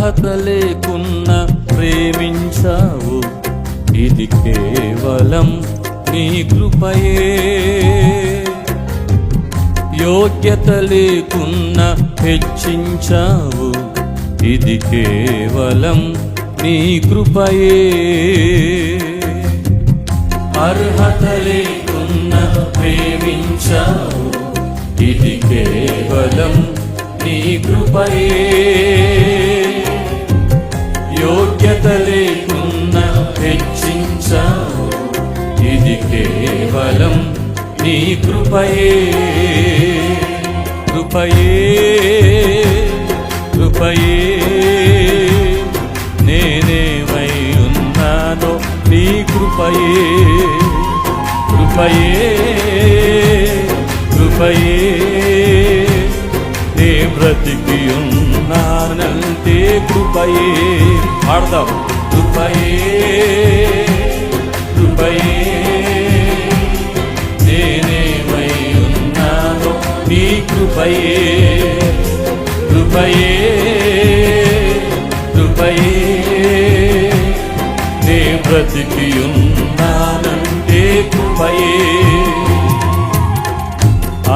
అర్హత లేకున్నా ప్రేమించావు, ఇది కేవలం నీ కృపయే. యోగ్యత లేకున్నా హెచ్చించావు, ఇది కేవలం నీ కృపయే. అర్హత లేకున్నా ప్రేమించావు, ఇది కేవలం నీ కృపయే. యోగ్యత లేకున్నా హెచ్చించావు, ఇది కేవలం నీ కృపయే. కృపయే కృపయే నేనేమై ఉన్నానో నీ కృపయే. కృపయే కృపయే నే బ్రతికి ఉన్నానంటే కృపయే. పాడదాం. కృపయే కృపయే నేనేమై ఉన్నానో నీ కృపయే. కృపయే కృపయే నే బ్రతికి ఉన్నానంటే కృపయే.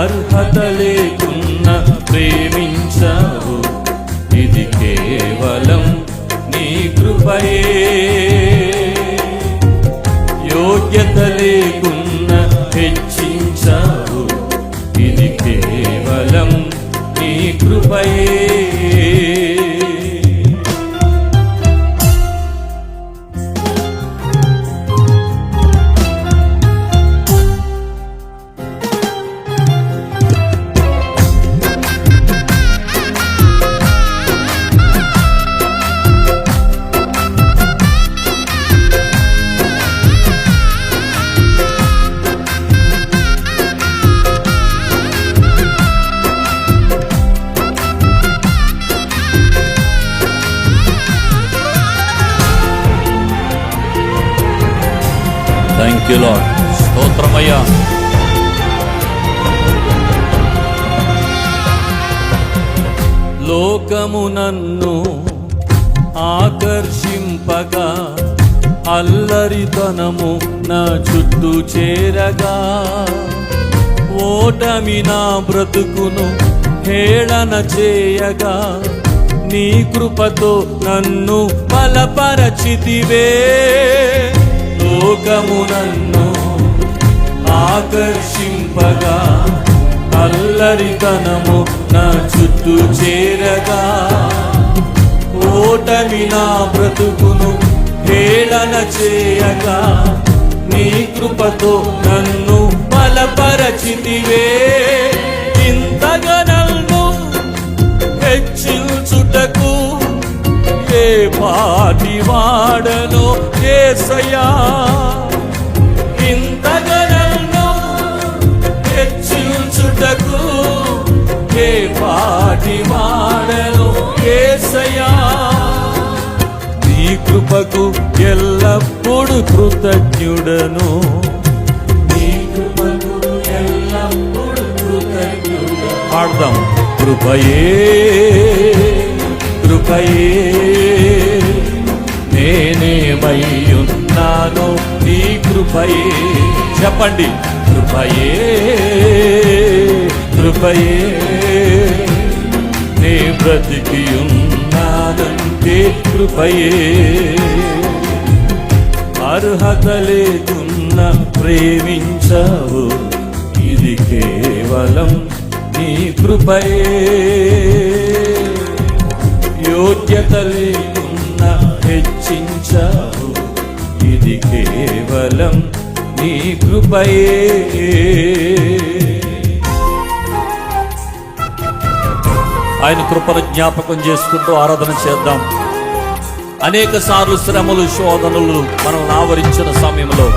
అర్హత లేకున్నా ప్రేమించావు, ఇది కేవలం నీ కృపయే. యోగ్యత లేకున్నా హెచ్చించావు, ఇది కేవలం నీ కృపయే. Thank you lord. స్తోత్రమయ్యా. లోకము నన్ను ఆకర్షింపగా, అల్లరితనము నా చుట్టూ చేరగా, ఓటమి నా బ్రతుకును హేళన చేయగా, నీ కృపతో నన్ను బలపరచితివే. లోకము నన్ను ఆకర్షింపగా, అల్లరితనము నా చుట్టూ చేరగా, ఓటమి నా బ్రతుకును హేళన చేయగా, నీ కృపతో నన్ను బలపరచితివే. ఇంతగా నన్ను హెచ్చించుటకు ఏ పాటి వాడనో యేసయ్యా. ఇంతగా నన్ను హెచ్చించుటకు ఏ పాటి వాడనో యేసయ్యా. నీ కృపకు ఎల్లప్పుడు కృతజ్ఞుడను, నీ కృపకు ఎల్లప్పుడు కృతజ్ఞుడను. పాడదాం. కృపయే కృపయే నేనేమై ఉన్నానో నీ కృపయే. చెప్పండి. కృపయే కృపయే నే బ్రతికి ఉన్నానంటే కృపయే. అర్హత లేకున్నా ప్రేమించావు, ఇది కేవలం నీ కృపయే. యోగ్యత లేకున్నా హెచ్చించావు, ఇది కేవలం నీ కృపయే. ఆయన కృపను జ్ఞాపకం చేసుకుంటూ ఆరాధన చేద్దాం. అనేక సార్లు శ్రమలు శోధనలు మనల్ని ఆవరించిన సమయంలో,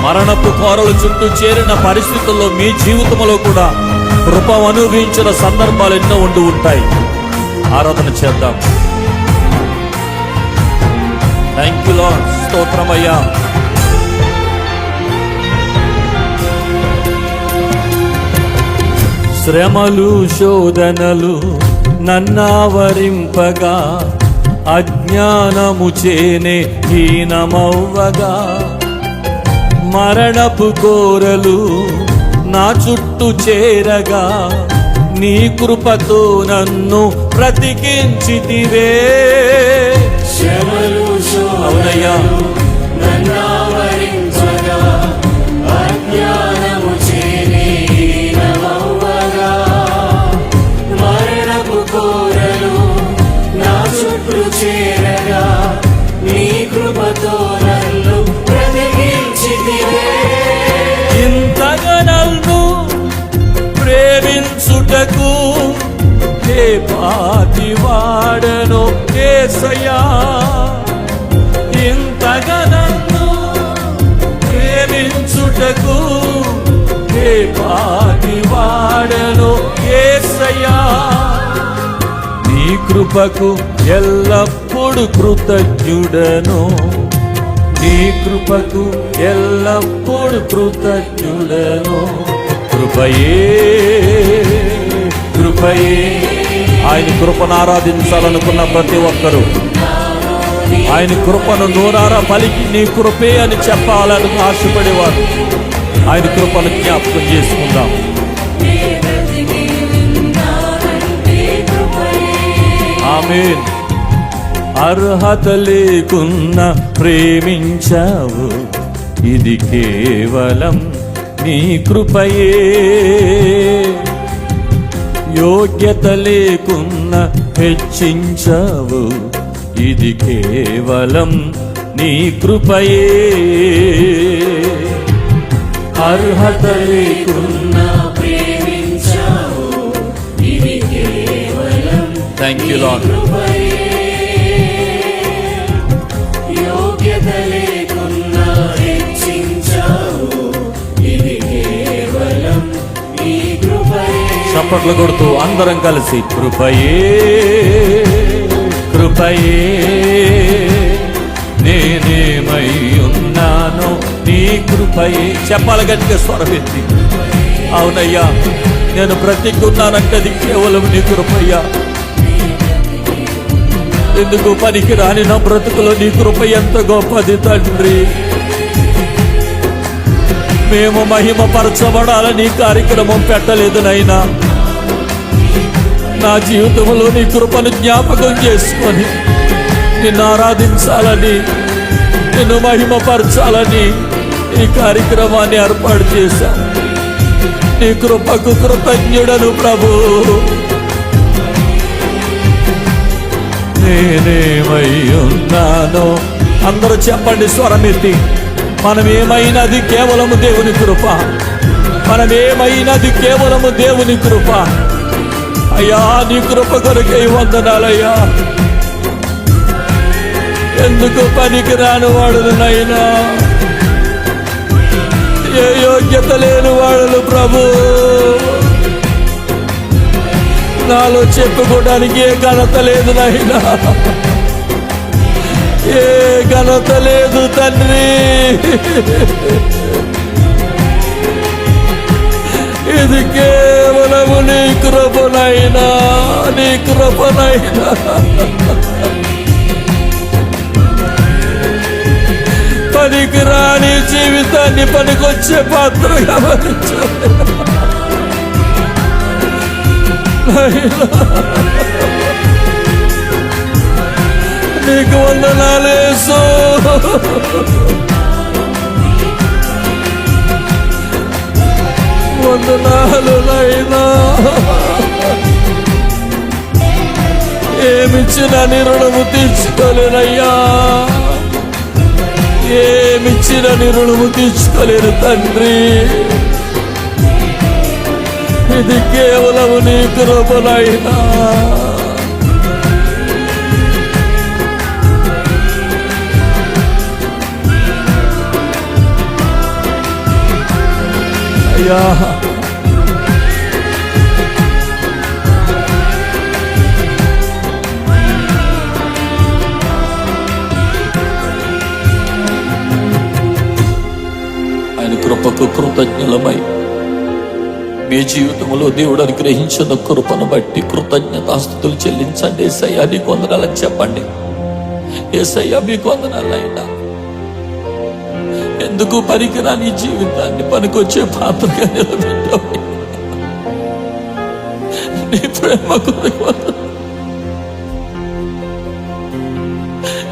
మరణపు కోరలు చుట్టూ చేరిన పరిస్థితుల్లో మీ జీవితంలో కూడా కృప అనుభవించిన సందర్భాలు ఎన్నో ఉండి ఉంటాయి. ఆరాధన చేద్దాం. Thank you lord. స్తోత్రమయ్యా. శ్రమలు శోధనలు నన్నావరింపగా అజ్ఞానము చేనే హీనమవ్వగా మరణపు కోరలు నా చుట్టూ చేరగా నీ కృపతో నన్ను బ్రతికించితివే. అవునయ్యా, ఇంతగా నన్ను ప్రేమించుటకు ఏ పాటి వాడను యేసయ్యా, ఇంతగా నన్ను ప్రేమించుటకు ఏ పాటి వాడను యేసయ్యా. నీ కృపకు ఎల్లప్పుడు కృతజ్ఞుడను, నీ కృపకు ఎల్లప్పుడు కృతజ్ఞుడను. కృపయే కృపయే. ఆయన కృపను ఆరాధించాలనుకున్న ప్రతి ఒక్కరూ ఆయన కృపను నోరారా పలికి నీ కృపే అని చెప్పాలని ఆశపడేవారు ఆయన కృపను జ్ఞాపకం చేసుకుందాం. ఆమేన్. అర్హత లేకున్నా ప్రేమించావు, ఇది కేవలం నీ కృపయే. యోగ్యత లేకున్నా హెచ్చించావు, ఇది కేవలం నీ కృపయే. అర్హత లేకున్నా ప్రేమించావు, ఇది కేవలం. Thank you lord. చప్పట్లు కొడుతూ అందరం కలిసి కృపయే కృపయే నేనేమై ఉన్నానో నీ కృపయే. చెప్పాలి గట్టిగా స్వరమెత్తి. అవునయ్యా, నేను బ్రతికున్నానంటే అది కేవలం నీ కృపయ్యా. ఎందుకు పనికి రాని నా బ్రతుకులో నీ కృప ఎంత గొప్పది తండ్రి. మేము మహిమపరచబడాలని కార్యక్రమం పెట్టలేదు నైనా, నా జీవితంలో నీ కృపను జ్ఞాపకం చేసుకొని నిన్ను ఆరాధించాలని, నిన్ను మహిమపరచాలని ఈ కార్యక్రమాన్ని ఏర్పాటు చేశాం. నీ కృపకు కృతజ్ఞుడను ప్రభు. నేనేమై ఉన్నానో అందరూ చెప్పండి స్వరమెత్తి. మనమేమైనది కేవలము దేవుని కృప, మనమేమైనది కేవలము దేవుని కృప. అయ్యా, నీ కృప కొరకై వందనాలయ్యా. ఎందుకు పనికి రాని వాడును నైనా, ఏ యోగ్యత లేని వాడును ప్రభు. నాలో చెప్పుకోవడానికి ఏ ఘనత లేదు నైనా, ఏ ఘనత లేదు తండ్రి. ఇది కేవలము నీ కృపనైనా, నీ కృపనైనా. పనికి రాని జీవితాన్ని పనికొచ్చే పాత్రగా భరించాలి. నీకు వందనాలేసు. వందనాలు నైనా. ఏమిచ్చిన నీ రుణము తీర్చుకోలేనయ్యా, ఏమిచ్చిన నీ రుణము తీర్చుకోలేను తండ్రి. ఇది కేవలము నీ కృపనైనా. అయ్యా, ఆయన కృపకు కృతజ్ఞులమై మీ జీవితంలో దేవుడు అనుగ్రహించిన కృపను బట్టి కృతజ్ఞతాస్తుతులు చెల్లించండి. యేసయ్యా నీకు వందనాలని చెప్పండి. యేసయ్యా మీకు వందనాలైనా. ఎందుకు పనికిరాని జీవితాన్ని పనికొచ్చే పాత్రగా నిలబెట్టావు. నీ ప్రేమ కొరకు వందనాలు,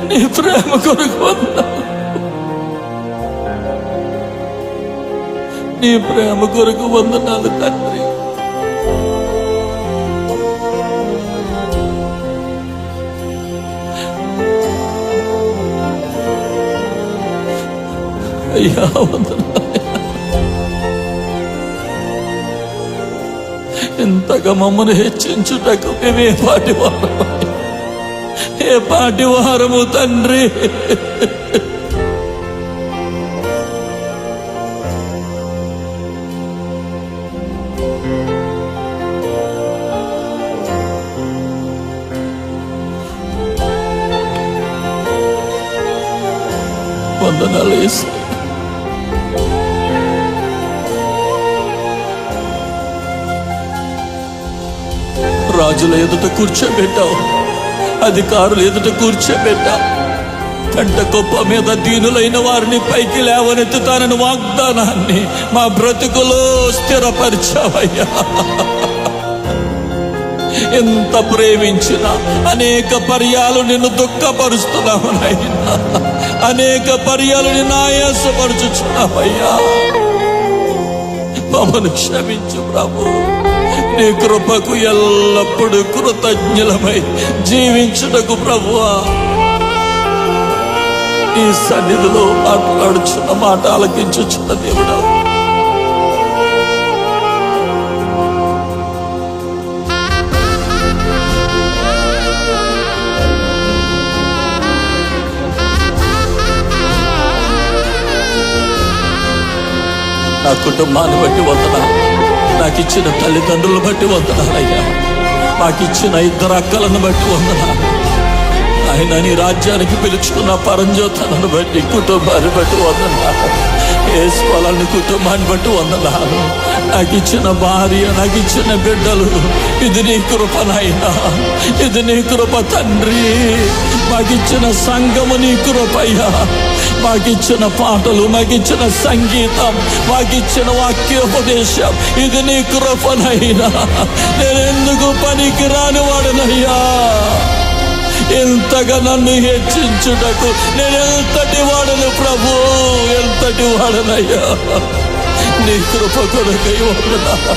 నీ ప్రేమ కొరకు వందనాలు, నీ ప్రేమ కొరకు వందనాలు తండ్రి. అయ్యా వందనాలు. ఇంతగా మమ్మల్ని హెచ్చించుటకు మేమే పాటి వారము, ఏ పాటి వారము తండ్రి. వందనాలు యేసయ్యా. రాజుల ఎదుట కూర్చోబెట్టావు, అధికారులు ఎదుట కూర్చోబెట్టావు. కంట గొప్ప మీద దీనులైన వారిని పైకి లేవనెత్తుతానని వాగ్దానాన్ని మా బ్రతుకులో స్థిరపరిచావయ్యా. ఎంత ప్రేమించినా అనేక పర్యాలు నిన్ను దుఃఖపరుస్తున్నావు నాయనా, అనేక పర్యాలు నిన్ను ఆయాసపరుచుచున్నావయ్యా. మమ్మల్ని క్షమించు ప్రభు. నీ కృపకు ఎల్లప్పుడూ కృతజ్ఞులమై జీవించుటకు ప్రభువా నీ సన్నిధిలో మాట్లాడుచున్న మాట ఆలకించుచున్న దేవుడా, నా కుటుంబాన్ని బట్టి వందనాలు, నాకు ఇచ్చిన తల్లిదండ్రులను బట్టి వందనాలయ్యా, మాకిచ్చిన 2 అక్కలను బట్టి వందనాలు ఆయన. నీ రాజ్యానికి పిలుచుకున్న పరంజ్యోతనను బట్టి, కుటుంబాన్ని బట్టి వందనాలు. ఏసుకోవాలని కుటుంబాన్ని బట్టి వందనాలు. నాకు ఇచ్చిన భార్య, నాకు ఇచ్చిన బిడ్డలు, ఇది నీ కృపనైనా, ఇది నీ కృప తండ్రి. మాకిచ్చిన సంఘము నీ కృపయ్యా, మాకిచ్చిన పాటలు, మాకిచ్చిన సంగీతం, మాకిచ్చిన వాక్యోపదేశం, ఇది నీ కృపనైనా. నేనెందుకు పనికి రాని వాడనయ్యా. ఎంతగా నన్ను హెచ్చించుటకు నేను ఎంతటి వాడను ప్రభు, ఎంతటి వాడనయ్యా. నీ కృప కొరకై వందనాలు.